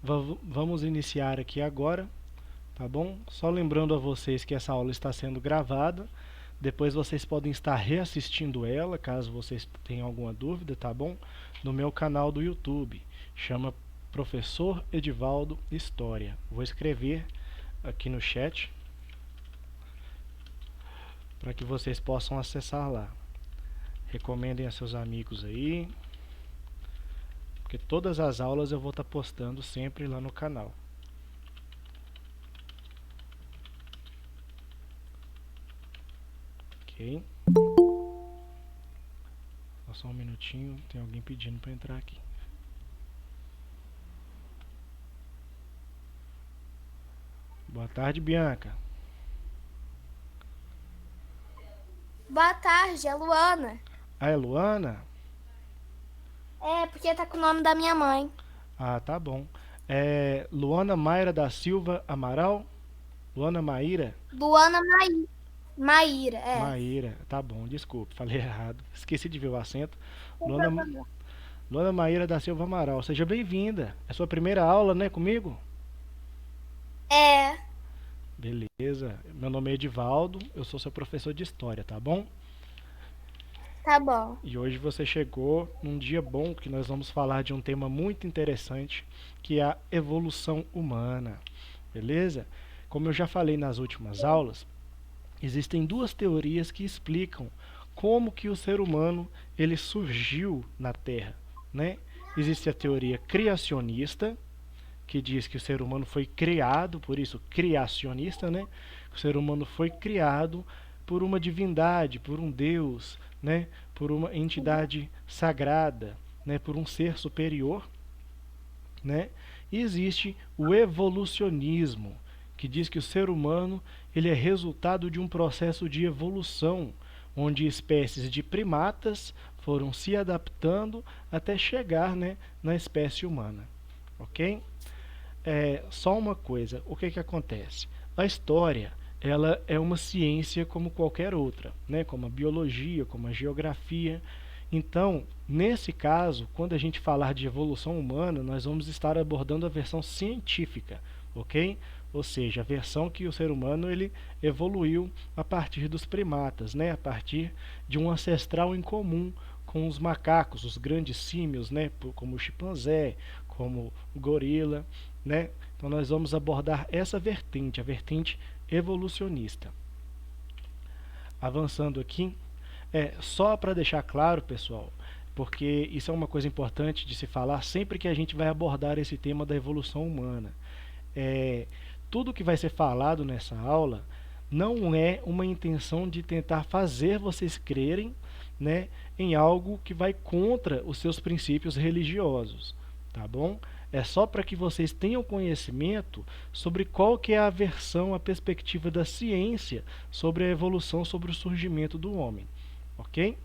Vamos iniciar aqui agora, tá bom? Só lembrando a vocês que essa aula está sendo gravada. Depois vocês podem estar reassistindo ela, caso vocês tenham alguma dúvida, tá bom? No meu canal do YouTube. Chama Professor Edivaldo História. Vou escrever aqui no chat para que vocês possam acessar lá. Recomendem a seus amigos aí, porque todas as aulas eu vou estar postando sempre lá no canal. Ok? Só um minutinho, tem alguém pedindo para entrar aqui. Boa tarde, Bianca. Boa tarde, é Luana. Ah, é Luana? É, porque tá com o nome da minha mãe. Ah, tá bom. É Luana Mayra da Silva Amaral? Luana Maíra? Luana Maíra, é. Maíra, tá bom, desculpe, falei errado. Esqueci de ver o acento. Sem Luana, problema. Luana Maíra da Silva Amaral, seja bem-vinda. É sua primeira aula, né, comigo? É, Beleza. Meu nome é Edivaldo, eu sou seu professor de história, tá bom? tá bom. E hoje você chegou num dia bom que nós vamos falar de um tema muito interessante, que é a evolução humana. Beleza? Como eu já falei nas últimas aulas, existem duas teorias que explicam como que o ser humano ele surgiu na Terra, né? Existe a teoria criacionista, que diz que o ser humano foi criado, por isso criacionista, né? O ser humano foi criado por uma divindade, por um Deus, né? Por uma entidade sagrada, né? Por um ser superior, né? E existe o evolucionismo, que diz que o ser humano ele é resultado de um processo de evolução, onde espécies de primatas foram se adaptando até chegar, né, na espécie humana. Ok? Só uma coisa, o que acontece? A história ela é uma ciência como qualquer outra, né? Como a biologia, como a geografia. Então, nesse caso, quando a gente falar de evolução humana, nós vamos estar abordando a versão científica, ok? Ou seja, a versão que o ser humano ele evoluiu a partir dos primatas, né? A partir de um ancestral em comum com os macacos, os grandes símios, né? Como o chimpanzé, como o gorila, né? Então nós vamos abordar essa vertente, a vertente evolucionista. Avançando aqui, só para deixar claro, pessoal, porque isso é uma coisa importante de se falar sempre que a gente vai abordar esse tema da evolução humana. Tudo que vai ser falado nessa aula não é uma intenção de tentar fazer vocês crerem, né, em algo que vai contra os seus princípios religiosos, tá bom? É só para que vocês tenham conhecimento sobre qual que é a versão, a perspectiva da ciência sobre a evolução, sobre o surgimento do homem, ok?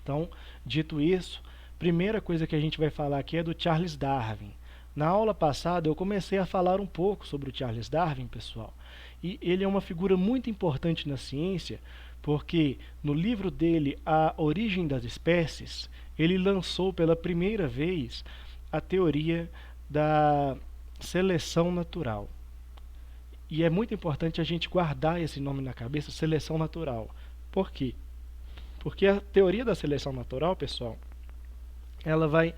Então, dito isso, primeira coisa que a gente vai falar aqui é do Charles Darwin. Na aula passada eu comecei a falar um pouco sobre o Charles Darwin, pessoal, e ele é uma figura muito importante na ciência, porque no livro dele, A Origem das Espécies, ele lançou pela primeira vez a teoria da seleção natural. E é muito importante a gente guardar esse nome na cabeça, seleção natural. Por quê? Porque a teoria da seleção natural, pessoal, ela vai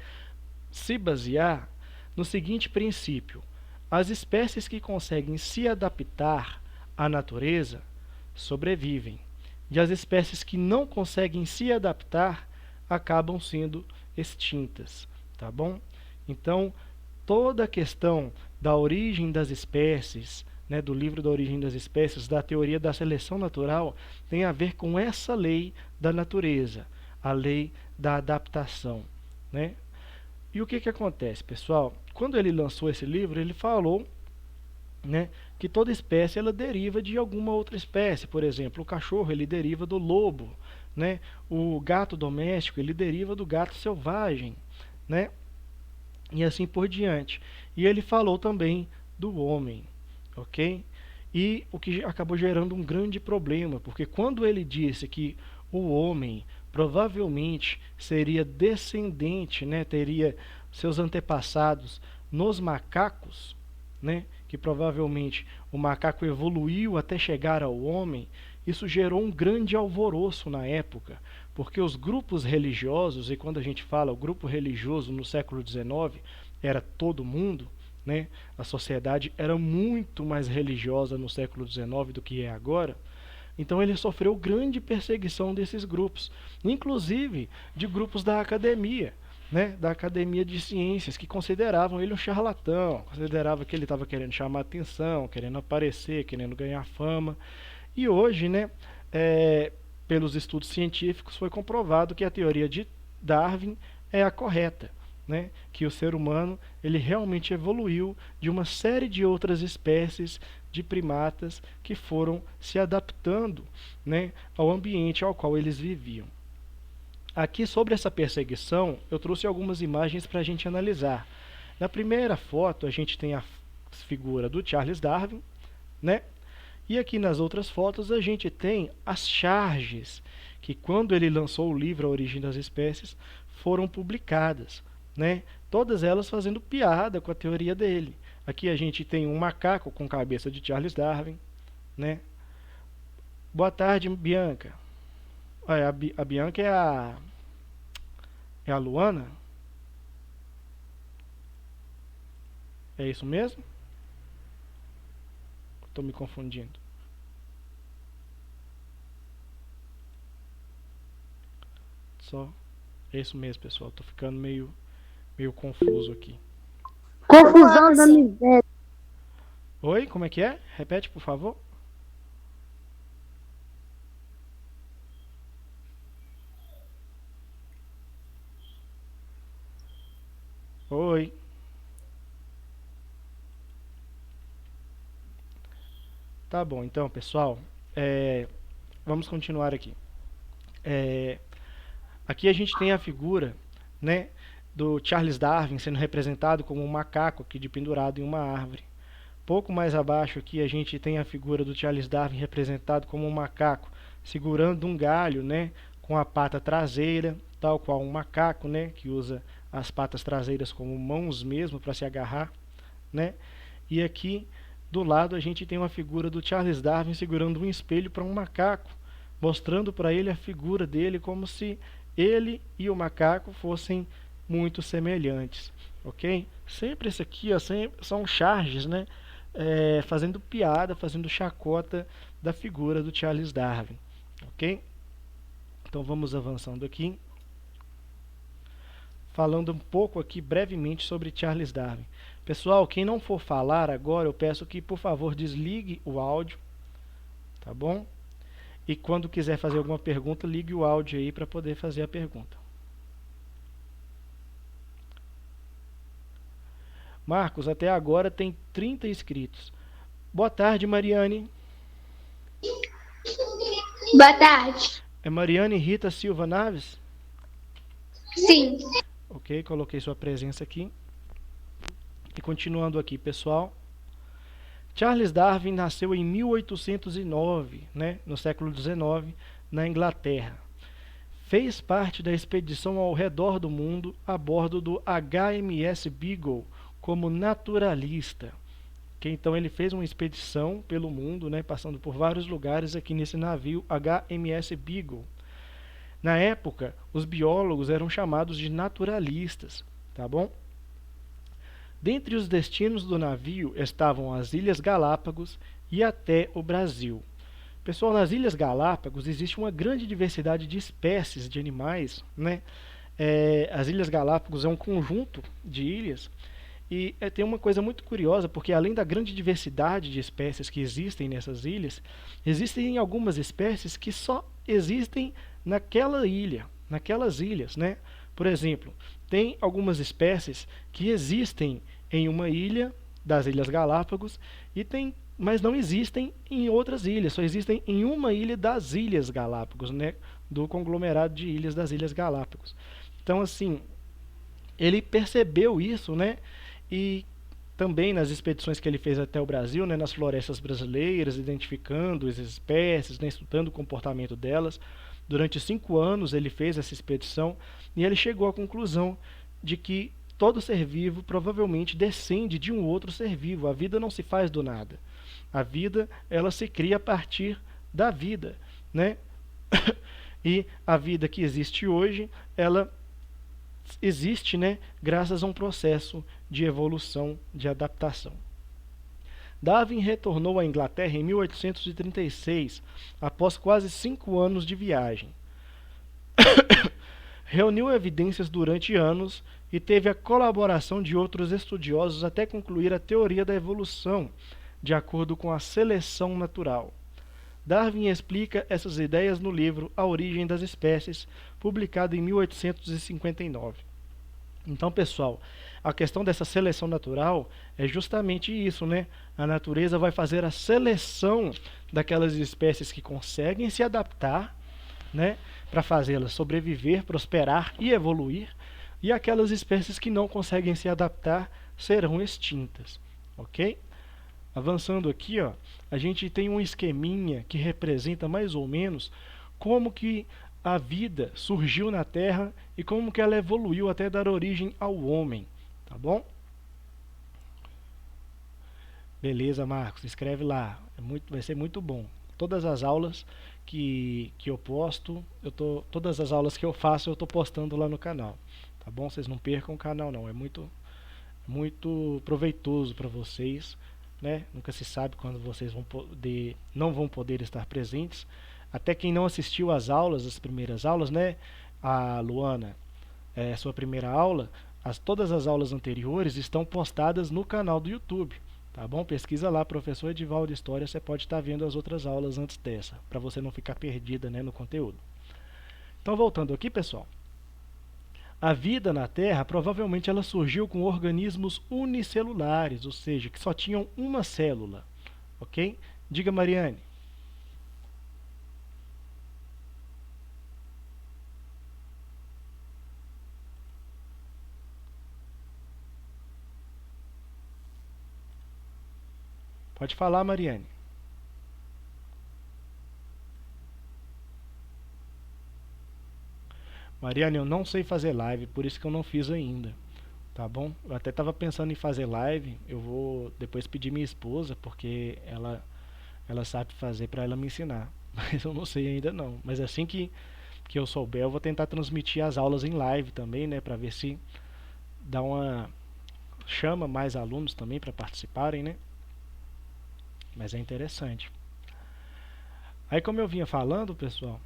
se basear no seguinte princípio: as espécies que conseguem se adaptar à natureza sobrevivem, e as espécies que não conseguem se adaptar acabam sendo extintas, tá bom? Então, toda a questão da origem das espécies, né, do livro da origem das espécies, da teoria da seleção natural, tem a ver com essa lei da natureza, a lei da adaptação, né? E o que acontece, pessoal? Quando ele lançou esse livro, ele falou, né, que toda espécie ela deriva de alguma outra espécie. Por exemplo, o cachorro ele deriva do lobo, né? O gato doméstico ele deriva do gato selvagem, né? E assim por diante. E ele falou também do homem, ok? E o que acabou gerando um grande problema, porque quando ele disse que o homem provavelmente seria descendente, né, teria seus antepassados nos macacos, né, que provavelmente o macaco evoluiu até chegar ao homem, isso gerou um grande alvoroço na época, porque os grupos religiosos, e quando a gente fala o grupo religioso no século XIX, era todo mundo, né? A sociedade era muito mais religiosa no século XIX do que é agora. Então ele sofreu grande perseguição desses grupos, inclusive de grupos da academia, né, da academia de ciências, que consideravam ele um charlatão, consideravam que ele estava querendo chamar atenção, querendo aparecer, querendo ganhar fama. E hoje, né, pelos estudos científicos, foi comprovado que a teoria de Darwin é a correta, né, que o ser humano ele realmente evoluiu de uma série de outras espécies de primatas que foram se adaptando, né, ao ambiente ao qual eles viviam. Aqui sobre essa perseguição, eu trouxe algumas imagens para a gente analisar. Na primeira foto, a gente tem a figura do Charles Darwin, né? E aqui nas outras fotos a gente tem as charges, que quando ele lançou o livro A Origem das Espécies, foram publicadas, né? Todas elas fazendo piada com a teoria dele. Aqui a gente tem um macaco com cabeça de Charles Darwin, né? Boa tarde, Bianca. Olha, a Bianca é a Luana? É isso mesmo? Estou me confundindo. Só. É isso mesmo, pessoal. Estou ficando meio confuso aqui. Confusão da miséria. Oi, como é que é? Repete, por favor. Oi. Tá bom, então, pessoal. Vamos continuar aqui. Aqui a gente tem a figura, né, do Charles Darwin sendo representado como um macaco aqui de pendurado em uma árvore. Pouco mais abaixo aqui a gente tem a figura do Charles Darwin representado como um macaco segurando um galho, né, com a pata traseira, tal qual um macaco, né, que usa as patas traseiras como mãos mesmo para se agarrar, né? E aqui do lado a gente tem uma figura do Charles Darwin segurando um espelho para um macaco, mostrando para ele a figura dele como se ele e o macaco fossem muito semelhantes, ok? Sempre isso aqui, ó, são charges, né? Fazendo piada, fazendo chacota da figura do Charles Darwin, ok? Então vamos avançando aqui, falando um pouco aqui brevemente sobre Charles Darwin. Pessoal, quem não for falar agora, eu peço que por favor desligue o áudio, tá bom? E quando quiser fazer alguma pergunta, ligue o áudio aí para poder fazer a pergunta. Marcos, até agora tem 30 inscritos. Boa tarde, Mariane. Boa tarde. É Mariane Rita Silva Naves? Sim. Ok, coloquei sua presença aqui. E continuando aqui, pessoal. Charles Darwin nasceu em 1809, né, no século XIX, na Inglaterra. Fez parte da expedição ao redor do mundo a bordo do HMS Beagle como naturalista. Então ele fez uma expedição pelo mundo, né, passando por vários lugares aqui nesse navio HMS Beagle. Na época, os biólogos eram chamados de naturalistas, tá bom? Dentre os destinos do navio estavam as Ilhas Galápagos e até o Brasil. Pessoal, nas Ilhas Galápagos existe uma grande diversidade de espécies de animais, né? As Ilhas Galápagos é um conjunto de ilhas e tem uma coisa muito curiosa, porque além da grande diversidade de espécies que existem nessas ilhas, existem algumas espécies que só existem naquela ilha, naquelas ilhas, né? Por exemplo, tem algumas espécies que existem em uma ilha das Ilhas Galápagos mas não existem em outras ilhas, só existem em uma ilha das Ilhas Galápagos, né? Do conglomerado de ilhas das Ilhas Galápagos. Então, assim, ele percebeu isso, né? E também nas expedições que ele fez até o Brasil, né, nas florestas brasileiras, identificando as espécies, né, estudando o comportamento delas. Durante 5 anos ele fez essa expedição e ele chegou à conclusão de que todo ser vivo provavelmente descende de um outro ser vivo. A vida não se faz do nada. A vida, ela se cria a partir da vida, né? E a vida que existe hoje, ela existe, né, graças a um processo de evolução, de adaptação. Darwin retornou à Inglaterra em 1836, após quase 5 anos de viagem. Reuniu evidências durante anos e teve a colaboração de outros estudiosos até concluir a teoria da evolução, de acordo com a seleção natural. Darwin explica essas ideias no livro A Origem das Espécies, publicado em 1859. Então, pessoal, a questão dessa seleção natural é justamente isso, né? A natureza vai fazer a seleção daquelas espécies que conseguem se adaptar, né, para fazê-las sobreviver, prosperar e evoluir, e aquelas espécies que não conseguem se adaptar serão extintas, ok? Avançando aqui, ó, a gente tem um esqueminha que representa mais ou menos como que a vida surgiu na Terra e como que ela evoluiu até dar origem ao homem, tá bom? Beleza, Marcos, escreve lá, vai ser muito bom. Todas as aulas que eu posto, todas as aulas que eu faço eu estou postando lá no canal, tá bom? Vocês não percam o canal não, é muito proveitoso para vocês, né? Nunca se sabe quando vocês não vão poder estar presentes. Até quem não assistiu às aulas, as primeiras aulas, né? A Luana, sua primeira aula, todas as aulas anteriores estão postadas no canal do YouTube. Tá bom? Pesquisa lá, professor Edivaldo História, você pode estar vendo as outras aulas antes dessa, para você não ficar perdida, né, no conteúdo. Então, voltando aqui, pessoal. A vida na Terra, provavelmente ela surgiu com organismos unicelulares, ou seja, que só tinham uma célula. Ok? Diga, Mariane. Pode falar, Mariane. Mariane, eu não sei fazer live, por isso que eu não fiz ainda. Tá bom? Eu até estava pensando em fazer live. Eu vou depois pedir minha esposa, porque ela sabe fazer para ela me ensinar. Mas eu não sei ainda não. Mas assim que eu souber, eu vou tentar transmitir as aulas em live também, né? Para ver se chama mais alunos também para participarem, né? Mas é interessante. Aí, como eu vinha falando, pessoal,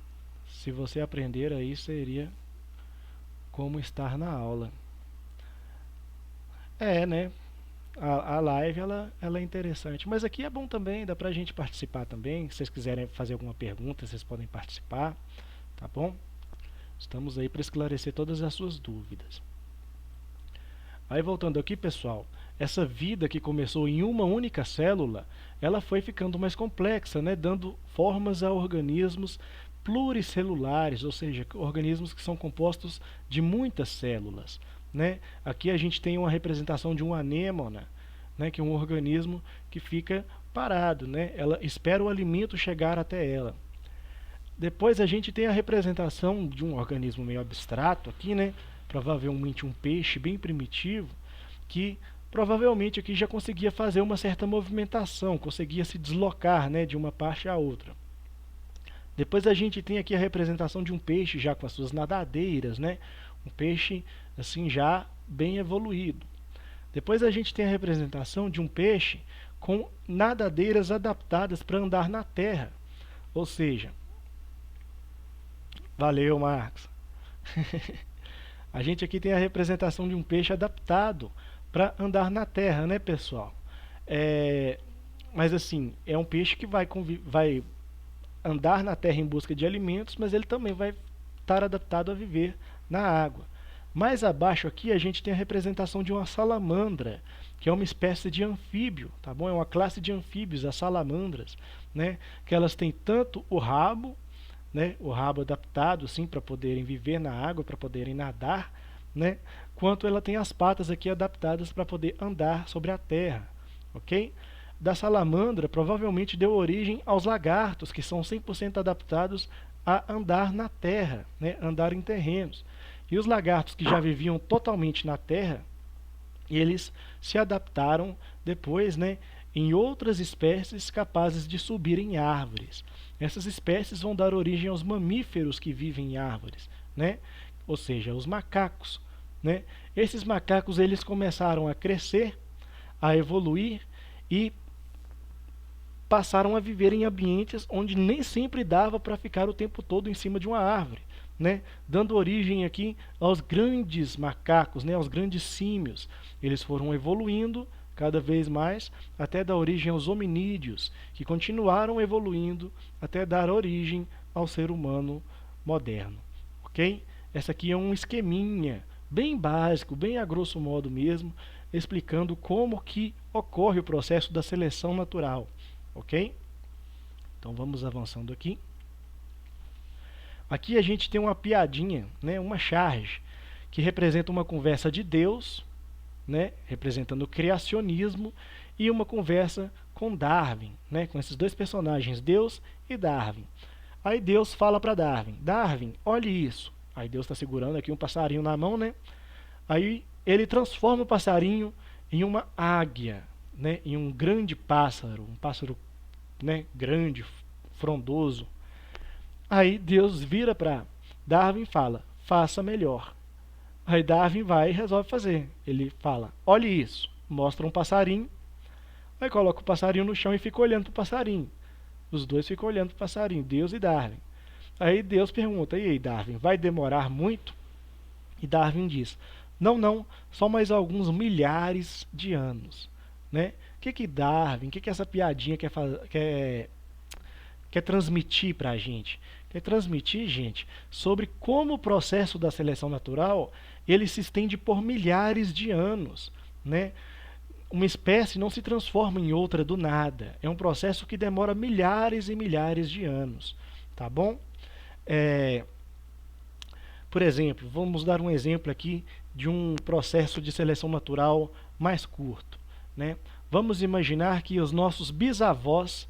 se você aprender aí, seria como estar na aula. Né? A live, ela é interessante. Mas aqui é bom também, dá pra gente participar também. Se vocês quiserem fazer alguma pergunta, vocês podem participar. Tá bom? Estamos aí para esclarecer todas as suas dúvidas. Aí, voltando aqui, pessoal, essa vida que começou em uma única célula, ela foi ficando mais complexa, né, dando formas a organismos pluricelulares, ou seja, organismos que são compostos de muitas células, né? Aqui a gente tem uma representação de uma anêmona, né, que é um organismo que fica parado, né? Ela espera o alimento chegar até ela. Depois a gente tem a representação de um organismo meio abstrato aqui, né? Provavelmente um peixe bem primitivo, que provavelmente aqui já conseguia fazer uma certa movimentação, conseguia se deslocar, né, de uma parte à outra. Depois a gente tem aqui a representação de um peixe já com as suas nadadeiras, né? Um peixe assim já bem evoluído. Depois a gente tem a representação de um peixe com nadadeiras adaptadas para andar na terra. Ou seja, valeu, Marcos. A gente aqui tem a representação de um peixe adaptado para andar na terra, né, pessoal? Mas assim, é um peixe que vai andar na terra em busca de alimentos, mas ele também vai estar adaptado a viver na água. Mais abaixo aqui a gente tem a representação de uma salamandra, que é uma espécie de anfíbio, tá bom? É uma classe de anfíbios, as salamandras, né? Que elas têm tanto o rabo, né? O rabo adaptado, assim, para poderem viver na água, para poderem nadar, né? Quanto ela tem as patas aqui adaptadas para poder andar sobre a terra, ok? Da salamandra provavelmente deu origem aos lagartos, que são 100% adaptados a andar na terra, né? Andar em terrenos. E os lagartos que já viviam totalmente na terra, eles se adaptaram depois, né, em outras espécies capazes de subir em árvores. Essas espécies vão dar origem aos mamíferos que vivem em árvores, né? Ou seja, os macacos, né? Esses macacos eles começaram a crescer, a evoluir e passaram a viver em ambientes onde nem sempre dava para ficar o tempo todo em cima de uma árvore, né? Dando origem aqui aos grandes macacos, né? Aos grandes símios. Eles foram evoluindo cada vez mais até dar origem aos hominídeos, que continuaram evoluindo até dar origem ao ser humano moderno, ok? Essa aqui é um esqueminha bem básico, bem a grosso modo mesmo, explicando como que ocorre o processo da seleção natural, ok? Então vamos avançando aqui. Aqui a gente tem uma piadinha, né, uma charge, que representa uma conversa de Deus, né, representando o criacionismo, e uma conversa com Darwin, né, com esses dois personagens, Deus e Darwin. Aí Deus fala para Darwin, Darwin, olhe isso. Aí Deus está segurando aqui um passarinho na mão, né? Aí ele transforma o passarinho em uma águia, né, em um grande pássaro, um pássaro, né, grande, frondoso. Aí Deus vira para Darwin e fala, faça melhor. Aí Darwin vai e resolve fazer. Ele fala, olhe isso. Mostra um passarinho. Aí coloca o passarinho no chão e fica olhando para o passarinho. Os dois ficam olhando para o passarinho, Deus e Darwin. Aí Deus pergunta, e aí Darwin, vai demorar muito? E Darwin diz, não, não, só mais alguns milhares de anos. Né? O que Darwin, o que essa piadinha quer transmitir para a gente? Quer transmitir, gente, sobre como o processo da seleção natural ele se estende por milhares de anos, né? Uma espécie não se transforma em outra do nada. É um processo que demora milhares e milhares de anos, tá bom? Por exemplo, vamos dar um exemplo aqui de um processo de seleção natural mais curto, né? Vamos imaginar que os nossos bisavós,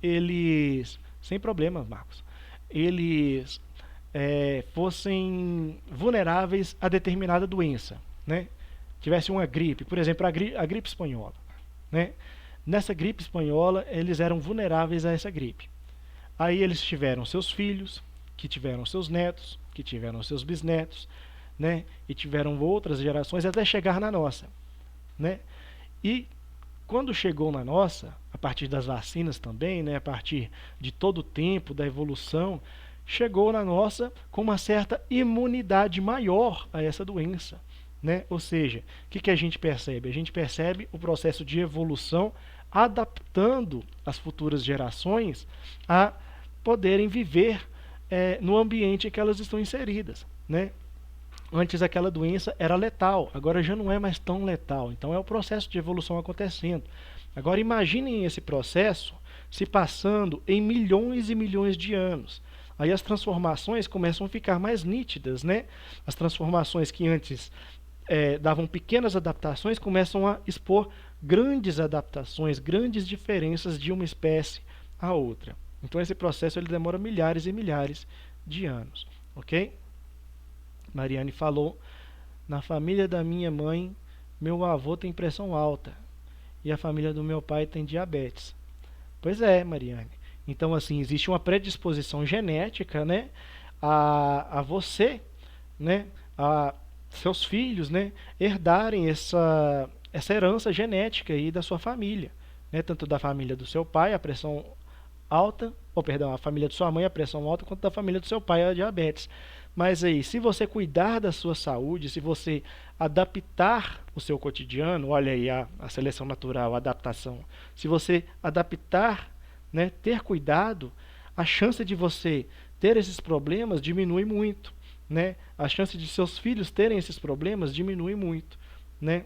eles, sem problema, Marcos, eles fossem vulneráveis a determinada doença, né? Tivesse uma gripe, por exemplo, a gripe espanhola, né? Nessa gripe espanhola, eles eram vulneráveis a essa gripe. Aí eles tiveram seus filhos, que tiveram seus netos, que tiveram seus bisnetos, né? E tiveram outras gerações até chegar na nossa, né? E quando chegou na nossa, a partir das vacinas também, né? A partir de todo o tempo da evolução, chegou na nossa com uma certa imunidade maior a essa doença, né? Ou seja, o que a gente percebe? A gente percebe o processo de evolução adaptando as futuras gerações a poderem viver no ambiente em que elas estão inseridas, né? Antes aquela doença era letal, agora já não é mais tão letal. Então é o processo de evolução acontecendo. Agora imaginem esse processo se passando em milhões e milhões de anos. Aí as transformações começam a ficar mais nítidas, né? As transformações que antes davam pequenas adaptações começam a expor grandes adaptações, grandes diferenças de uma espécie a outra. Então esse processo ele demora milhares e milhares de anos, ok? Mariane falou, na família da minha mãe, meu avô tem pressão alta e a família do meu pai tem diabetes. Pois é, Mariane. Então, assim, existe uma predisposição genética, né, a você, né, a seus filhos, né, herdarem essa herança genética aí da sua família, né, tanto da família do seu pai, a pressão alta, ou perdão, a família de sua mãe, a pressão alta, quanto da família do seu pai, a diabetes. Mas aí, se você cuidar da sua saúde, se você adaptar o seu cotidiano, olha aí a seleção natural, a adaptação, se você adaptar, né, ter cuidado, a chance de você ter esses problemas diminui muito, né? A chance de seus filhos terem esses problemas diminui muito, né?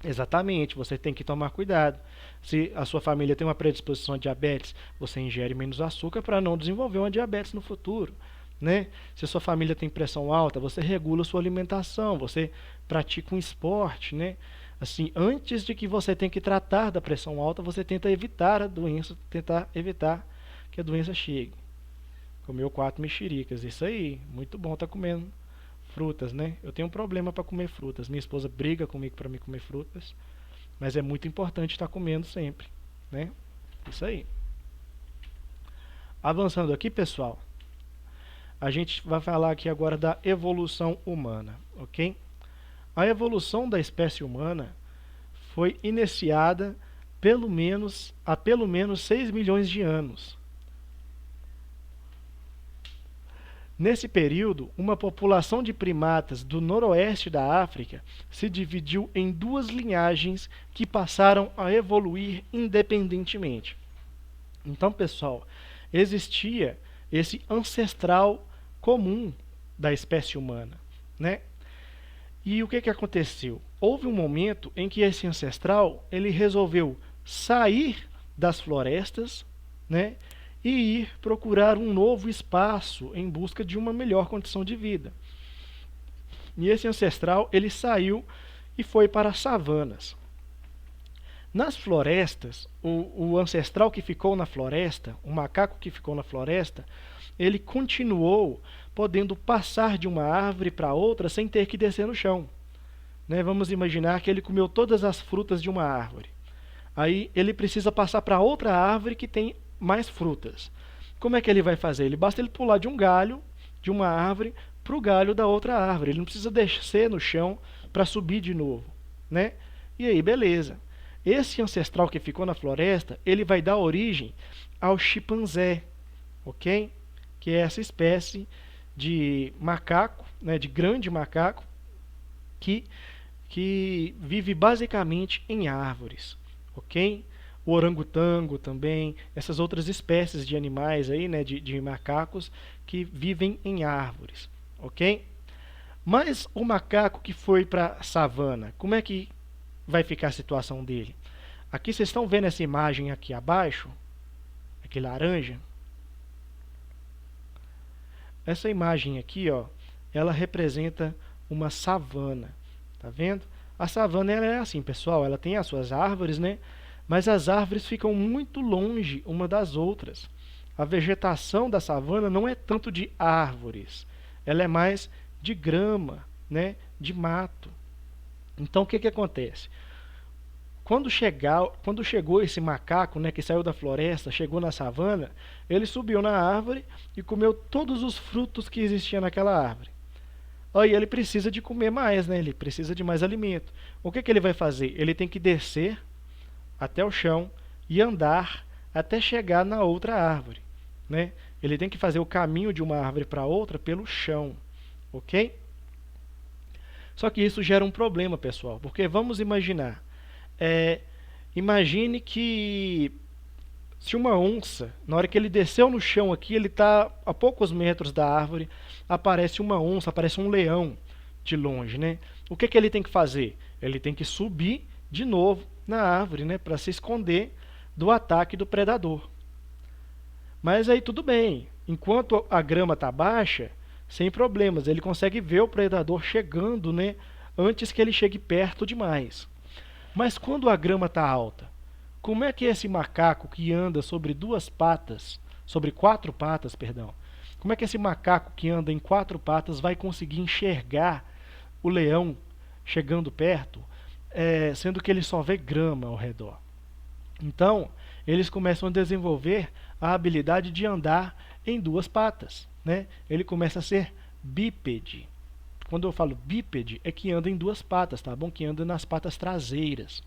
Exatamente, você tem que tomar cuidado. Se a sua família tem uma predisposição a diabetes, você ingere menos açúcar para não desenvolver uma diabetes no futuro, né? Se a sua família tem pressão alta, você regula a sua alimentação, você pratica um esporte, né? Assim, antes de que você tenha que tratar da pressão alta, você tenta evitar a doença, tentar evitar que a doença chegue. Comeu 4 mexericas, isso aí, muito bom, tá comendo frutas, né? Eu tenho um problema para comer frutas. Minha esposa briga comigo para me comer frutas, mas é muito importante estar comendo sempre, né? Isso aí. Avançando aqui, pessoal, a gente vai falar aqui agora da evolução humana, ok? A evolução da espécie humana foi iniciada há pelo menos 6 milhões de anos. Nesse período, uma população de primatas do noroeste da África se dividiu em duas linhagens que passaram a evoluir independentemente. Então, pessoal, existia esse ancestral comum da espécie humana, né? E o que aconteceu? Houve um momento em que esse ancestral ele resolveu sair das florestas, né, e ir procurar um novo espaço em busca de uma melhor condição de vida. E esse ancestral ele saiu e foi para as savanas. Nas florestas, o ancestral que ficou na floresta, o macaco que ficou na floresta, ele continuou podendo passar de uma árvore para outra sem ter que descer no chão, né? Vamos imaginar que ele comeu todas as frutas de uma árvore. Aí ele precisa passar para outra árvore que tem mais frutas. Como é que ele vai fazer? Basta ele pular de um galho de uma árvore para o galho da outra árvore. Ele não precisa descer no chão para subir de novo, né? E aí, beleza. Esse ancestral que ficou na floresta, ele vai dar origem ao chimpanzé, ok? Que é essa espécie de macaco, né, de grande macaco, que vive basicamente em árvores, ok? O orangotango também, essas outras espécies de animais aí, né, de macacos que vivem em árvores, ok? Mas o macaco que foi para a savana, como é que vai ficar a situação dele? Aqui vocês estão vendo essa imagem aqui abaixo, aquele laranja? Essa imagem aqui, ó, ela representa uma savana, tá vendo? A savana ela é assim, pessoal, ela tem as suas árvores, né? Mas as árvores ficam muito longe uma das outras. A vegetação da savana não é tanto de árvores, ela é mais de grama, né? De mato. Então, o que acontece? Quando chegou esse macaco, né, que saiu da floresta, chegou na savana, ele subiu na árvore e comeu todos os frutos que existiam naquela árvore. Aí ele precisa de comer mais, né? Ele precisa de mais alimento. O que ele vai fazer? Ele tem que descer até o chão e andar até chegar na outra árvore, né? Ele tem que fazer o caminho de uma árvore para outra pelo chão, ok? Só que isso gera um problema, pessoal, porque vamos imaginar, imagine que se uma onça, na hora que ele desceu no chão aqui, ele está a poucos metros da árvore, aparece uma onça, aparece um leão de longe, né? O que ele tem que fazer? Ele tem que subir de novo na árvore, né, para se esconder do ataque do predador. Mas aí tudo bem, enquanto a grama está baixa, sem problemas, ele consegue ver o predador chegando, né, antes que ele chegue perto demais. Mas quando a grama está alta, como é que esse macaco que anda sobre quatro patas, perdão, como é que esse macaco que anda em 4 patas vai conseguir enxergar o leão chegando perto, sendo que ele só vê grama ao redor? Então, eles começam a desenvolver a habilidade de andar em 2 patas, né? Ele começa a ser bípede. Quando eu falo bípede, é que anda em 2 patas, tá bom? Que anda nas patas traseiras.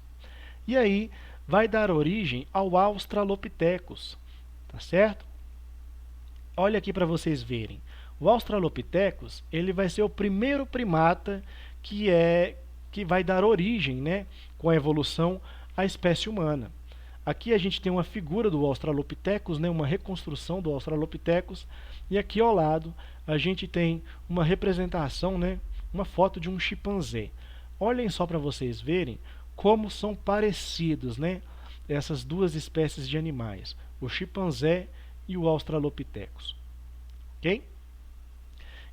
E aí vai dar origem ao Australopithecus, tá certo? Olha aqui para vocês verem. O Australopithecus, ele vai ser o primeiro primata que vai dar origem, né, com a evolução à espécie humana. Aqui a gente tem uma figura do Australopithecus, né, uma reconstrução do Australopithecus, e aqui ao lado a gente tem uma representação, né, uma foto de um chimpanzé. Olhem só para vocês verem como são parecidos, né, essas duas espécies de animais, o chimpanzé e o Australopithecus. Ok?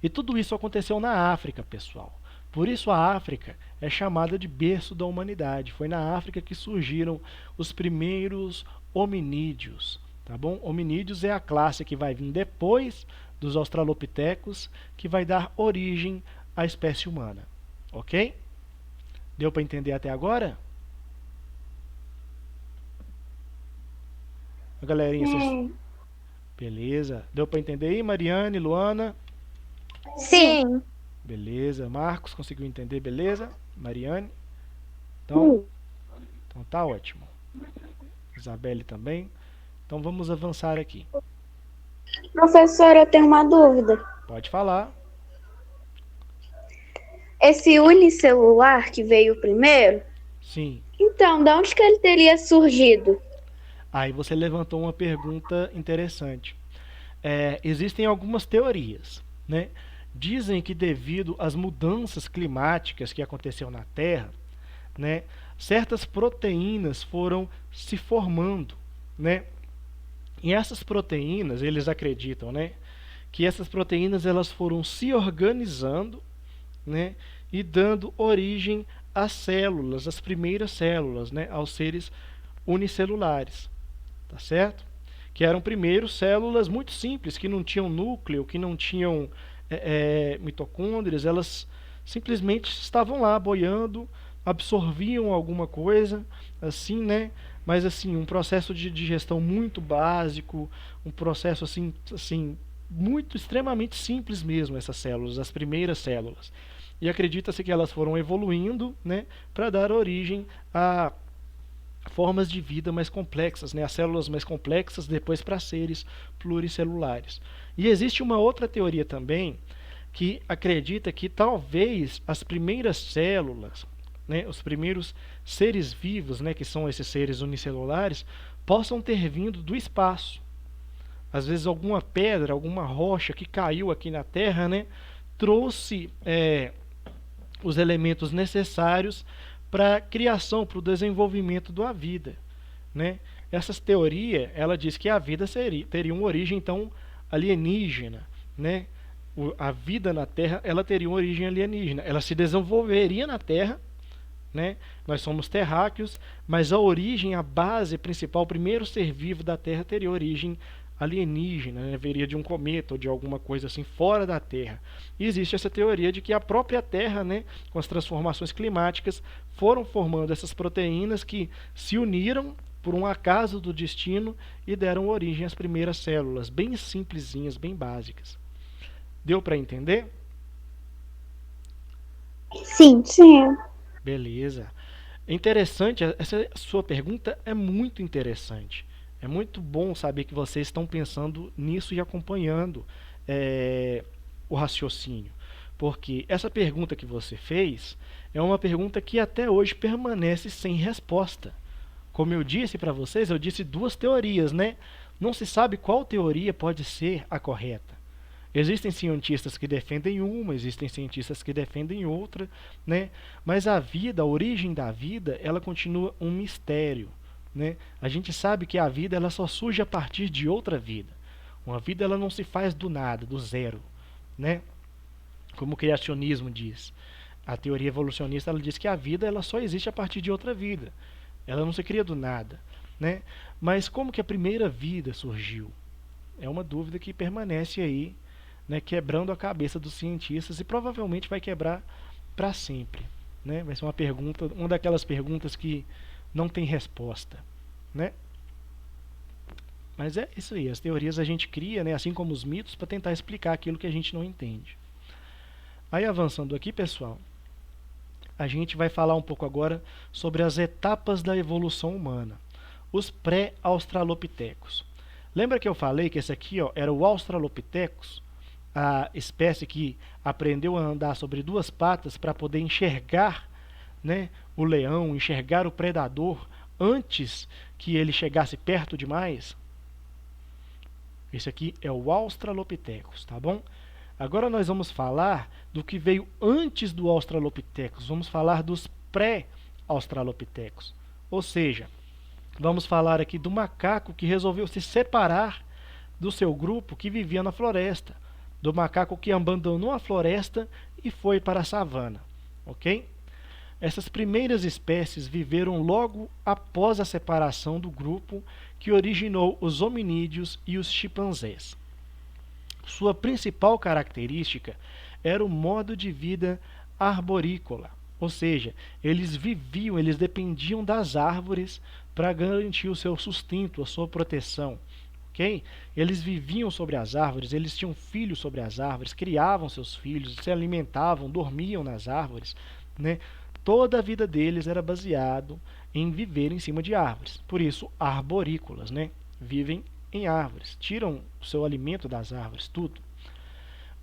E tudo isso aconteceu na África, pessoal. Por isso a África é chamada de berço da humanidade. Foi na África que surgiram os primeiros hominídeos, tá bom? Hominídeos é a classe que vai vir depois dos Australopithecus, que vai dar origem a espécie humana. Ok? Deu para entender até agora? Galerinha, vocês... Beleza. Deu para entender aí, Mariane, Luana? Sim. Beleza. Marcos, conseguiu entender? Beleza? Mariane? Então tá ótimo. Isabelle também. Então vamos avançar aqui. Professor, eu tenho uma dúvida. Pode falar. Esse unicelular que veio primeiro, Sim. então, de onde que ele teria surgido? Aí você levantou uma pergunta interessante. Existem algumas teorias, né? Dizem que devido às mudanças climáticas que aconteceram na Terra, né, certas proteínas foram se formando, né? E essas proteínas, eles acreditam, né, que essas proteínas elas foram se organizando, né, e dando origem às células, às primeiras células, né, aos seres unicelulares, tá certo? Que eram primeiro células muito simples, que não tinham núcleo, que não tinham mitocôndrias, elas simplesmente estavam lá boiando, absorviam alguma coisa, assim, né? Mas assim, um processo de digestão muito básico, um processo assim muito extremamente simples mesmo, essas células, as primeiras células. E acredita-se que elas foram evoluindo, né, para dar origem a formas de vida mais complexas, né, as células mais complexas, depois para seres pluricelulares. E existe uma outra teoria também que acredita que talvez as primeiras células, né, os primeiros seres vivos, né, que são esses seres unicelulares, possam ter vindo do espaço. Às vezes alguma pedra, alguma rocha que caiu aqui na Terra, né, trouxe os elementos necessários para a criação, para o desenvolvimento da vida, né? Essa teoria, ela diz que a vida teria uma origem então alienígena, né? A vida na Terra, ela teria uma origem alienígena, ela se desenvolveria na Terra, né? Nós somos terráqueos, mas a origem, a base principal, o primeiro ser vivo da Terra teria origem alienígena, né? Viria de um cometa ou de alguma coisa assim fora da Terra. E existe essa teoria de que a própria Terra, né, com as transformações climáticas, foram formando essas proteínas que se uniram por um acaso do destino e deram origem às primeiras células, bem simplesinhas, bem básicas. Deu para entender? Sim. Beleza. Interessante, essa sua pergunta é muito interessante. É muito bom saber que vocês estão pensando nisso e acompanhando o raciocínio. Porque essa pergunta que você fez é uma pergunta que até hoje permanece sem resposta. Como eu disse para vocês, eu disse duas teorias, né? Não se sabe qual teoria pode ser a correta. Existem cientistas que defendem uma, existem cientistas que defendem outra, né? Mas a vida, a origem da vida, ela continua um mistério, né? A gente sabe que a vida ela só surge a partir de outra vida. Uma vida ela não se faz do nada, do zero, né? Como o criacionismo diz. A teoria evolucionista ela diz que a vida ela só existe a partir de outra vida. Ela não se cria do nada, né? Mas como que a primeira vida surgiu? É uma dúvida que permanece aí, né, quebrando a cabeça dos cientistas e provavelmente vai quebrar para sempre, né? Vai ser uma pergunta, uma daquelas perguntas que não tem resposta, né? Mas é isso aí, as teorias a gente cria, né, assim como os mitos, para tentar explicar aquilo que a gente não entende. Aí avançando aqui, pessoal, a gente vai falar um pouco agora sobre as etapas da evolução humana, os pré-australopitecos. Lembra que eu falei que esse aqui, ó, era o Australopithecus, a espécie que aprendeu a andar sobre duas patas para poder enxergar, né, o leão, enxergar o predador antes que ele chegasse perto demais? Esse aqui é o Australopithecus, tá bom? Agora nós vamos falar do que veio antes do Australopithecus. Vamos falar dos pré-australopithecus. Ou seja, vamos falar aqui do macaco que resolveu se separar do seu grupo que vivia na floresta. Do macaco que abandonou a floresta e foi para a savana. Ok? Essas primeiras espécies viveram logo após a separação do grupo que originou os hominídeos e os chimpanzés. Sua principal característica era o modo de vida arborícola. Ou seja, eles viviam, eles dependiam das árvores para garantir o seu sustento, a sua proteção. Okay? Eles viviam sobre as árvores, eles tinham filhos sobre as árvores, criavam seus filhos, se alimentavam, dormiam nas árvores, né? Toda a vida deles era baseado em viver em cima de árvores. Por isso, arborícolas, né? Vivem em árvores, tiram o seu alimento das árvores, tudo.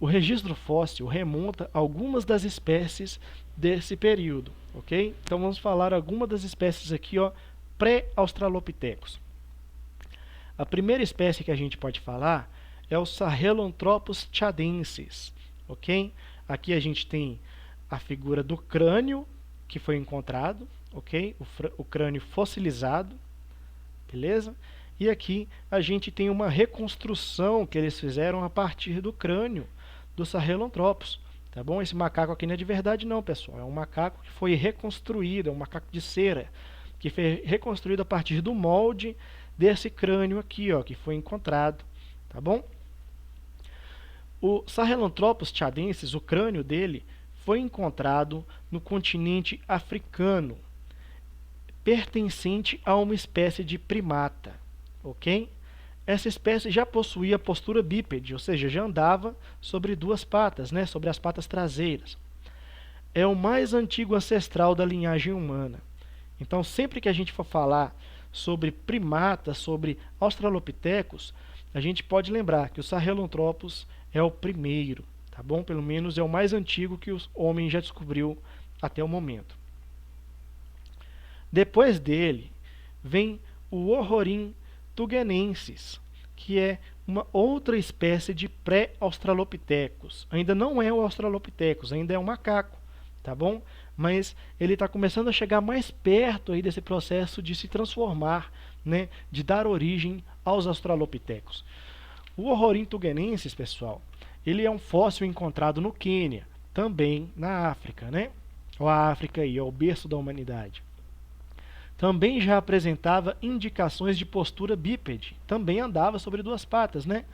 O registro fóssil remonta a algumas das espécies desse período, ok? Então vamos falar algumas das espécies aqui, ó, pré-australopithecus. A primeira espécie que a gente pode falar é o Sahelanthropus chadensis, ok? Aqui a gente tem a figura do crânio que foi encontrado, ok? O crânio fossilizado, beleza? E aqui a gente tem uma reconstrução que eles fizeram a partir do crânio do Sahelanthropus, tá bom? Esse macaco aqui não é de verdade não, pessoal. É um macaco que foi reconstruído, é um macaco de cera, que foi reconstruído a partir do molde desse crânio aqui, ó, que foi encontrado, tá bom? O Sahelanthropus chadensis, o crânio dele, foi encontrado no continente africano, pertencente a uma espécie de primata, ok? Essa espécie já possuía postura bípede, ou seja, já andava sobre duas patas, né, sobre as patas traseiras. É o mais antigo ancestral da linhagem humana. Então, sempre que a gente for falar sobre primatas, sobre australopithecus, a gente pode lembrar que o Sahelanthropus é o primeiro, tá bom? Pelo menos é o mais antigo que o homem já descobriu até o momento. Depois dele, vem o Orrorin tugenensis, que é uma outra espécie de pré-australopithecus. Ainda não é o australopithecus, ainda é um macaco, tá bom? Mas ele está começando a chegar mais perto aí desse processo de se transformar, né, de dar origem aos australopithecus. O Orrorin tugenensis, pessoal, ele é um fóssil encontrado no Quênia, também na África, né? A África aí é o berço da humanidade. Também já apresentava indicações de postura bípede, também andava sobre duas patas, né?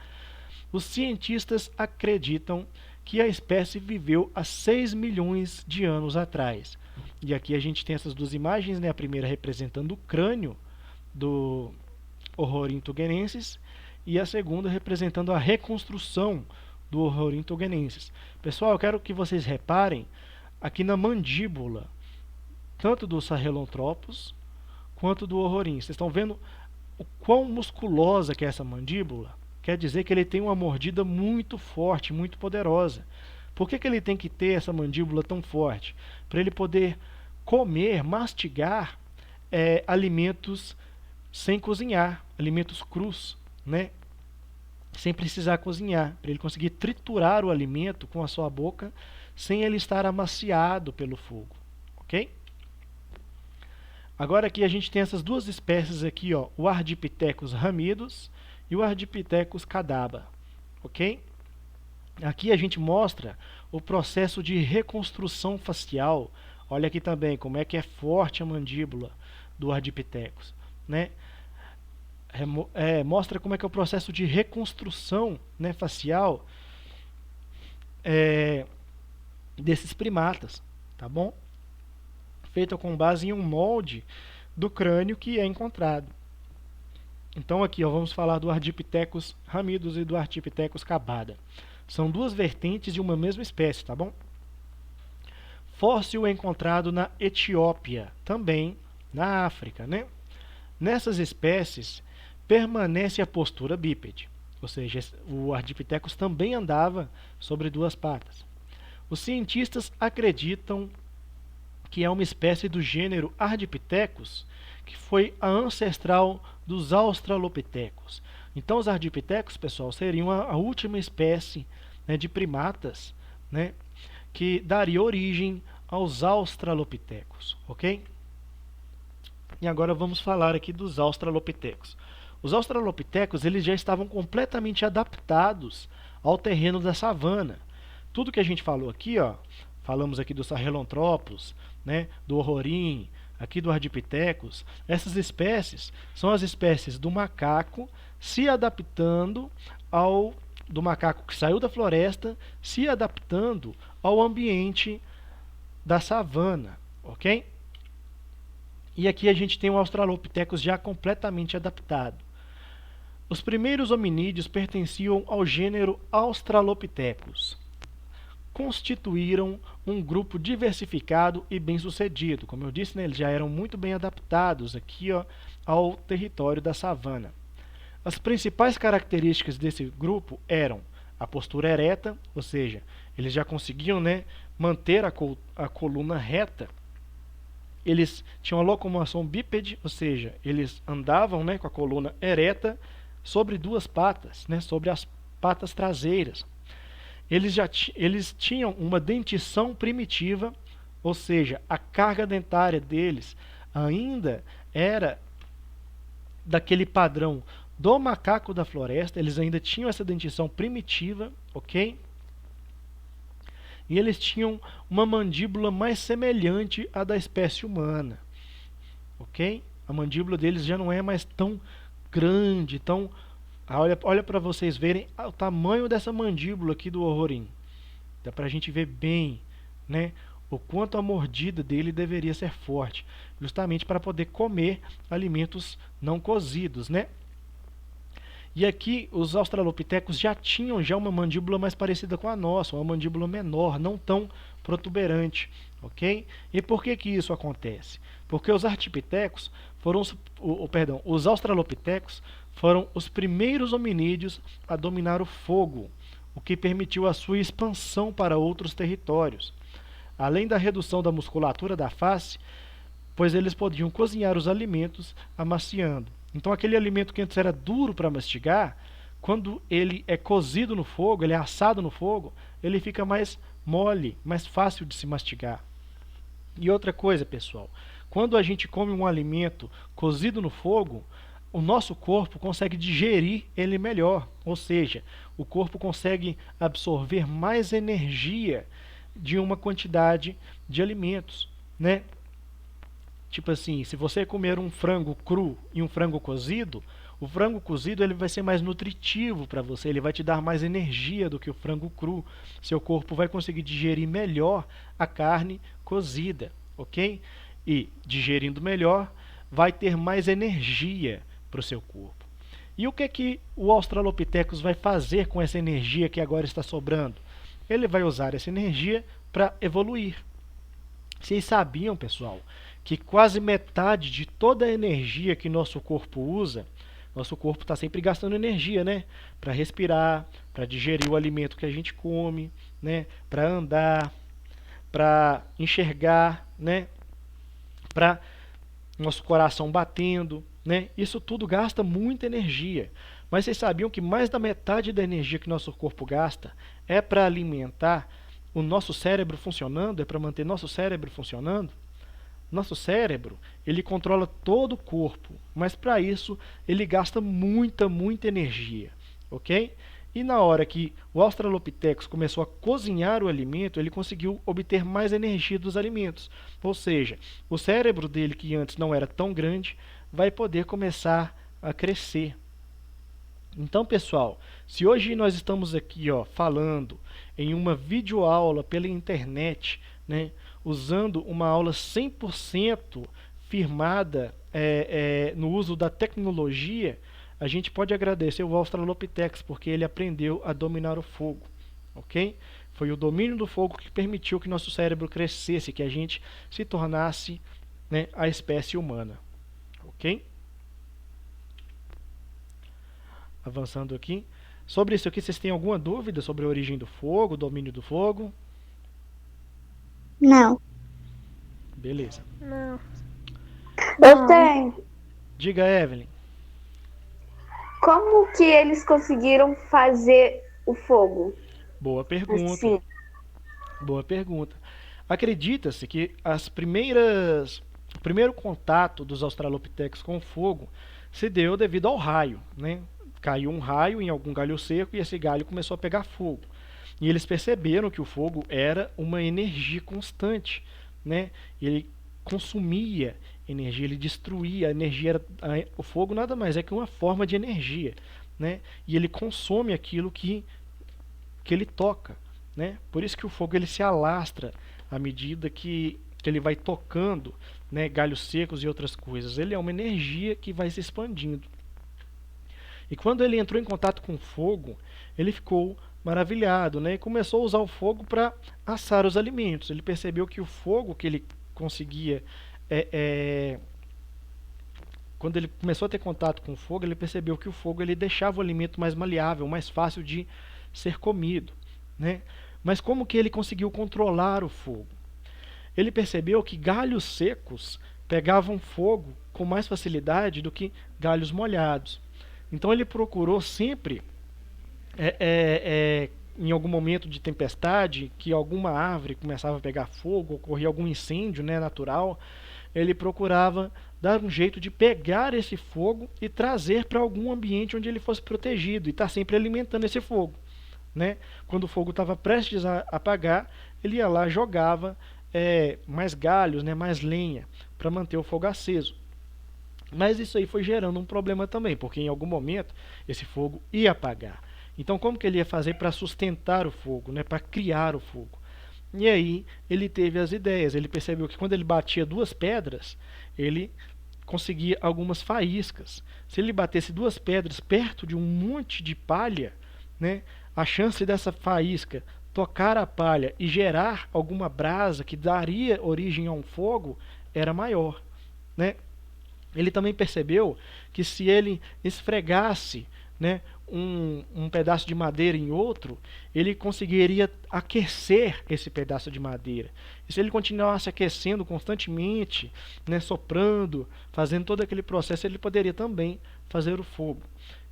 Os cientistas acreditam que a espécie viveu há 6 milhões de anos atrás. E aqui a gente tem essas duas imagens, né? A primeira representando o crânio do Orrorin tugenensis e a segunda representando a reconstrução do Orrorin tugenensis. Pessoal, eu quero que vocês reparem aqui na mandíbula, tanto do Sahelanthropus quanto do Orrorin. Vocês estão vendo o quão musculosa que é essa mandíbula? Quer dizer que ele tem uma mordida muito forte, muito poderosa. Por que ele tem que ter essa mandíbula tão forte? Para ele poder comer, mastigar alimentos sem cozinhar, alimentos crus, né? Sem precisar cozinhar, para ele conseguir triturar o alimento com a sua boca sem ele estar amaciado pelo fogo, ok? Agora aqui a gente tem essas duas espécies aqui, ó, o Ardipithecus ramidus e o Ardipithecus cadaba, ok? Aqui a gente mostra o processo de reconstrução facial. Olha aqui também como é que é forte a mandíbula do Ardipithecus, né? Mostra como é que é o processo de reconstrução, né, facial desses primatas, tá bom? Feita com base em um molde do crânio que é encontrado. Então aqui, ó, vamos falar do Ardipithecus ramidus e do Ardipithecus cabada. São duas vertentes de uma mesma espécie, tá bom? Fóssil encontrado na Etiópia, também na África, né? Nessas espécies permanece a postura bípede, ou seja, o Ardipithecus também andava sobre duas patas. Os cientistas acreditam que é uma espécie do gênero Ardipithecus, que foi a ancestral dos australopithecus. Então, os Ardipithecus, pessoal, seriam a última espécie, né, de primatas, né, que daria origem aos australopithecus, ok? E agora vamos falar aqui dos australopithecus. Os australopithecus eles já estavam completamente adaptados ao terreno da savana. Tudo que a gente falou aqui, ó, falamos aqui do Sahelanthropus, né, do Orrorin, aqui do Ardipithecus, essas espécies são as espécies do macaco se adaptando ao do macaco que saiu da floresta se adaptando ao ambiente da savana, ok? E aqui a gente tem o Australopithecus já completamente adaptado. Os primeiros hominídeos pertenciam ao gênero Australopithecus. Constituíram um grupo diversificado e bem-sucedido. Como eu disse, né, eles já eram muito bem adaptados aqui, ó, ao território da savana. As principais características desse grupo eram a postura ereta, ou seja, eles já conseguiam, né, manter a coluna reta. Eles tinham a locomoção bípede, ou seja, eles andavam, né, com a coluna ereta sobre duas patas, né, sobre as patas traseiras. Eles tinham uma dentição primitiva, ou seja, a carga dentária deles ainda era daquele padrão do macaco da floresta, eles ainda tinham essa dentição primitiva, ok? E eles tinham uma mandíbula mais semelhante à da espécie humana, ok? A mandíbula deles já não é mais tão grande, tão... Olha para vocês verem o tamanho dessa mandíbula aqui do Orrorin. Dá para a gente ver bem, né, o quanto a mordida dele deveria ser forte, justamente para poder comer alimentos não cozidos, né? E aqui os australopithecus já tinham uma mandíbula mais parecida com a nossa, uma mandíbula menor, não tão protuberante, ok? E por que isso acontece? Porque os artipithecus os australopithecus foram os primeiros hominídeos a dominar o fogo, o que permitiu a sua expansão para outros territórios. Além da redução da musculatura da face, pois eles podiam cozinhar os alimentos amaciando. Então aquele alimento que antes era duro para mastigar, quando ele é cozido no fogo, ele é assado no fogo, ele fica mais mole, mais fácil de se mastigar. E outra coisa, pessoal, quando a gente come um alimento cozido no fogo, o nosso corpo consegue digerir ele melhor, ou seja, o corpo consegue absorver mais energia de uma quantidade de alimentos, né? Tipo assim, se você comer um frango cru e um frango cozido, o frango cozido ele vai ser mais nutritivo para você, ele vai te dar mais energia do que o frango cru. Seu corpo vai conseguir digerir melhor a carne cozida, ok? E digerindo melhor, vai ter mais energia para o seu corpo. E o que o Australopithecus vai fazer com essa energia que agora está sobrando? Ele vai usar essa energia para evoluir. Vocês sabiam, pessoal, que quase metade de toda a energia que nosso corpo usa, nosso corpo está sempre gastando energia, né? Para respirar, para digerir o alimento que a gente come, né? Para andar, para enxergar, né? Para nosso coração batendo, né? Isso tudo gasta muita energia. Mas vocês sabiam que mais da metade da energia que nosso corpo gasta é para alimentar o nosso cérebro funcionando, é para manter nosso cérebro funcionando? Nosso cérebro, ele controla todo o corpo, mas para isso ele gasta muita energia, ok? E na hora que o Australopithecus começou a cozinhar o alimento, ele conseguiu obter mais energia dos alimentos. Ou seja, o cérebro dele, que antes não era tão grande, vai poder começar a crescer. Então, pessoal, se hoje nós estamos aqui, ó, falando em uma videoaula pela internet, né, usando uma aula 100% firmada no uso da tecnologia, a gente pode agradecer o Australopithecus, porque ele aprendeu a dominar o fogo, ok? Foi o domínio do fogo que permitiu que nosso cérebro crescesse, que a gente se tornasse, né, a espécie humana, ok? Avançando aqui. Sobre isso aqui, vocês têm alguma dúvida sobre a origem do fogo, o domínio do fogo? Não. Beleza. Não. Eu tenho. Diga, Evelyn. Como que eles conseguiram fazer o fogo? Boa pergunta. Assim. Boa pergunta. Acredita-se que o primeiro contato dos Australopithecus com o fogo se deu devido ao raio, né? Caiu um raio em algum galho seco e esse galho começou a pegar fogo. E eles perceberam que o fogo era uma energia constante, né? Ele consumia energia, ele destruía a energia. O fogo nada mais é que uma forma de energia, né? E ele consome aquilo que ele toca, né? Por isso que o fogo ele se alastra à medida que ele vai tocando, né, galhos secos e outras coisas. Ele é uma energia que vai se expandindo. E quando ele entrou em contato com o fogo, ele ficou maravilhado, né? E começou a usar o fogo para assar os alimentos. Ele percebeu que o fogo que ele conseguia é, é, quando ele começou a ter contato com o fogo, ele percebeu que o fogo ele deixava o alimento mais maleável, mais fácil de ser comido, né? Mas como que ele conseguiu controlar o fogo? Ele percebeu que galhos secos pegavam fogo com mais facilidade do que galhos molhados. Então ele procurou sempre, em algum momento de tempestade, que alguma árvore começava a pegar fogo, ocorria algum incêndio, né, natural, ele procurava dar um jeito de pegar esse fogo e trazer para algum ambiente onde ele fosse protegido e estar sempre alimentando esse fogo, né? Quando o fogo estava prestes a apagar, ele ia lá, jogava mais galhos, né, mais lenha, para manter o fogo aceso. Mas isso aí foi gerando um problema também, porque em algum momento esse fogo ia apagar. Então como que ele ia fazer para sustentar o fogo, né, para criar o fogo? E aí ele teve as ideias, ele percebeu que quando ele batia duas pedras, ele conseguia algumas faíscas. Se ele batesse duas pedras perto de um monte de palha, né, a chance dessa faísca tocar a palha e gerar alguma brasa que daria origem a um fogo era maior, né? Ele também percebeu que se ele esfregasse, né, um pedaço de madeira em outro, ele conseguiria aquecer esse pedaço de madeira. E se ele continuasse aquecendo constantemente, né, soprando, fazendo todo aquele processo, ele poderia também fazer o fogo.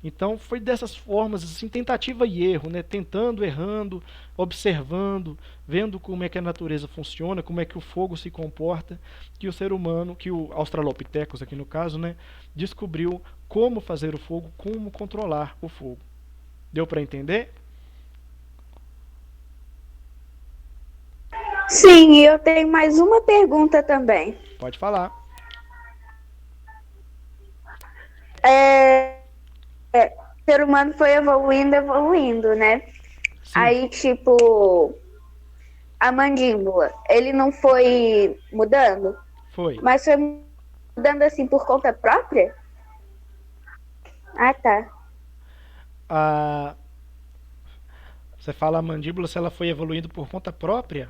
Então foi dessas formas, assim, tentativa e erro, né, tentando, errando, observando, vendo como é que a natureza funciona, como é que o fogo se comporta, que o ser humano, que o Australopithecus aqui no caso, né, descobriu como fazer o fogo, como controlar o fogo. Deu para entender? Sim, e eu tenho mais uma pergunta também. Pode falar. É, o ser humano foi evoluindo, evoluindo, né? Sim, Aí, tipo, a mandíbula, ele não foi mudando, foi. mas foi mudando assim por conta própria? Ah, tá. A, você fala a mandíbula se ela foi evoluindo por conta própria?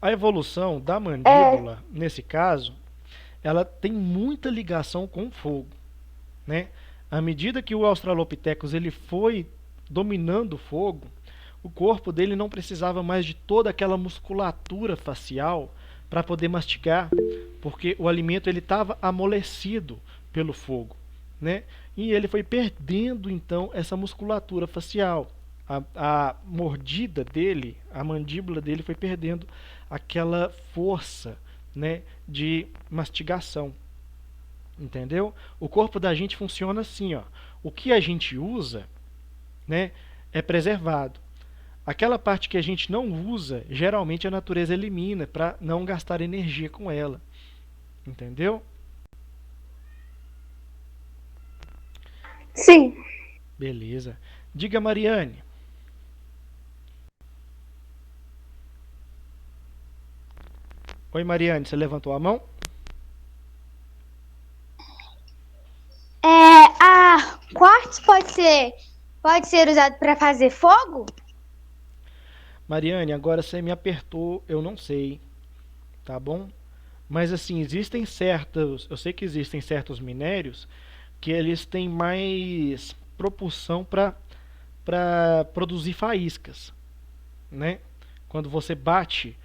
A evolução da É, mandíbula, nesse caso, ela tem muita ligação com o fogo, né? À medida que o Australopithecus ele foi dominando o fogo, o corpo dele não precisava mais de toda aquela musculatura facial para poder mastigar, porque o alimento ele estava amolecido pelo fogo, né? E ele foi perdendo então essa musculatura facial. A mordida dele, a mandíbula dele foi perdendo aquela força, né, de mastigação. Entendeu? O corpo da gente funciona assim, ó. O que a gente usa, né, é preservado. Aquela parte que a gente não usa, geralmente a natureza elimina para não gastar energia com ela. Entendeu? sim. Beleza. Diga, Mariane. Oi, Mariane, você levantou a mão? Quartzo pode ser usado para fazer fogo? Mariane, agora você me apertou, eu não sei, tá bom? Mas assim, existem certos, eu sei que existem certos minérios que eles têm mais propulsão para produzir faíscas, né? Quando você bate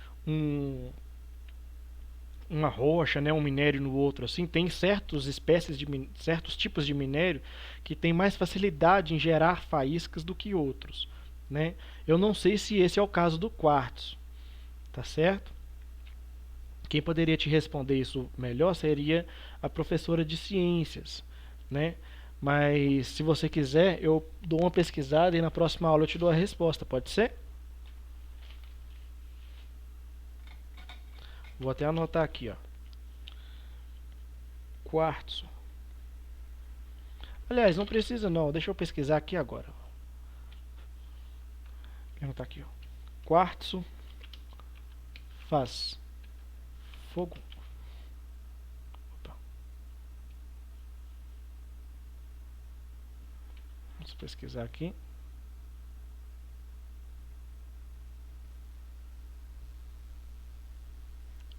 uma rocha, né, um minério no outro, assim, tem certos tipos de minério que tem mais facilidade em gerar faíscas do que outros, né? Eu não sei se esse é o caso do quartzo, tá certo? Quem poderia te responder isso melhor seria a professora de ciências, né? Mas se você quiser, eu dou uma pesquisada e na próxima aula eu te dou a resposta, pode ser? Vou até anotar aqui, ó. Quartzo. Aliás, não precisa não. Deixa eu pesquisar aqui agora. Perguntar aqui, ó. Quartzo faz fogo? Opa. Vamos pesquisar aqui.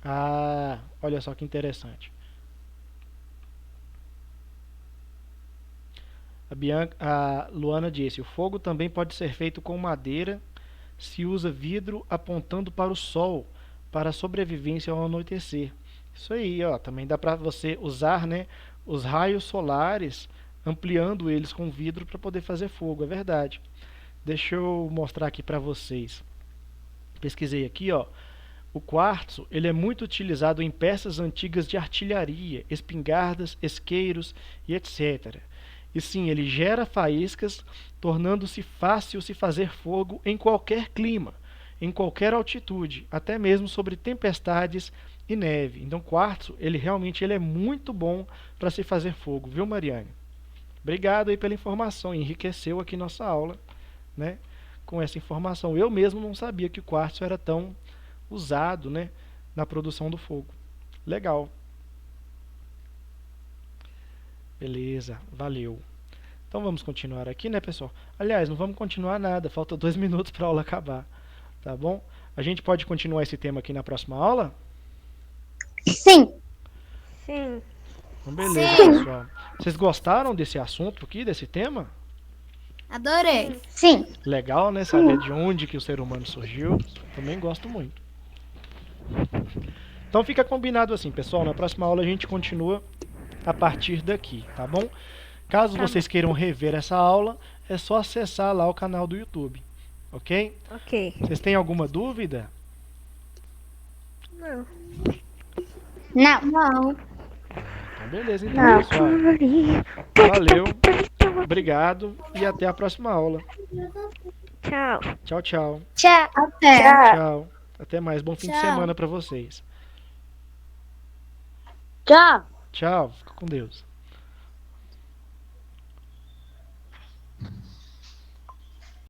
Ah, olha só que interessante. A Luana disse: o fogo também pode ser feito com madeira, se usa vidro apontando para o sol, para a sobrevivência ao anoitecer. Isso aí, ó, também dá para você usar, né, os raios solares, ampliando eles com vidro para poder fazer fogo, é verdade. Deixa eu mostrar aqui para vocês. Pesquisei aqui, ó. O quartzo, ele é muito utilizado em peças antigas de artilharia, espingardas, isqueiros e etc. E sim, ele gera faíscas, tornando-se fácil se fazer fogo em qualquer clima, em qualquer altitude, até mesmo sobre tempestades e neve. Então, quartzo, ele realmente é muito bom para se fazer fogo, viu, Mariane? Obrigado aí pela informação, enriqueceu aqui nossa aula, né, com essa informação. Eu mesmo não sabia que o quartzo era tão usado, né, na produção do fogo. Legal. Beleza, valeu. Então vamos continuar aqui, né, pessoal? Aliás, não vamos continuar nada, falta 2 minutos para a aula acabar, tá bom? A gente pode continuar esse tema aqui na próxima aula? Sim. Sim. Então, beleza, pessoal. Vocês gostaram desse assunto aqui, desse tema? Adorei. Sim. Legal, né? Saber de onde que o ser humano surgiu. Também gosto muito. Então fica combinado assim, pessoal. Na próxima aula a gente continua a partir daqui, tá bom? Caso vocês queiram rever essa aula, é só acessar lá o canal do YouTube, ok? Ok. Vocês têm alguma dúvida? Não. Não. Não. Então beleza, então, pessoal. Valeu, obrigado e até a próxima aula. Tchau. Tchau, tchau. Tchau. Até. Tchau. Até mais. Bom fim de Tchau. semana para vocês. Tchau. Tchau. Fica com Deus.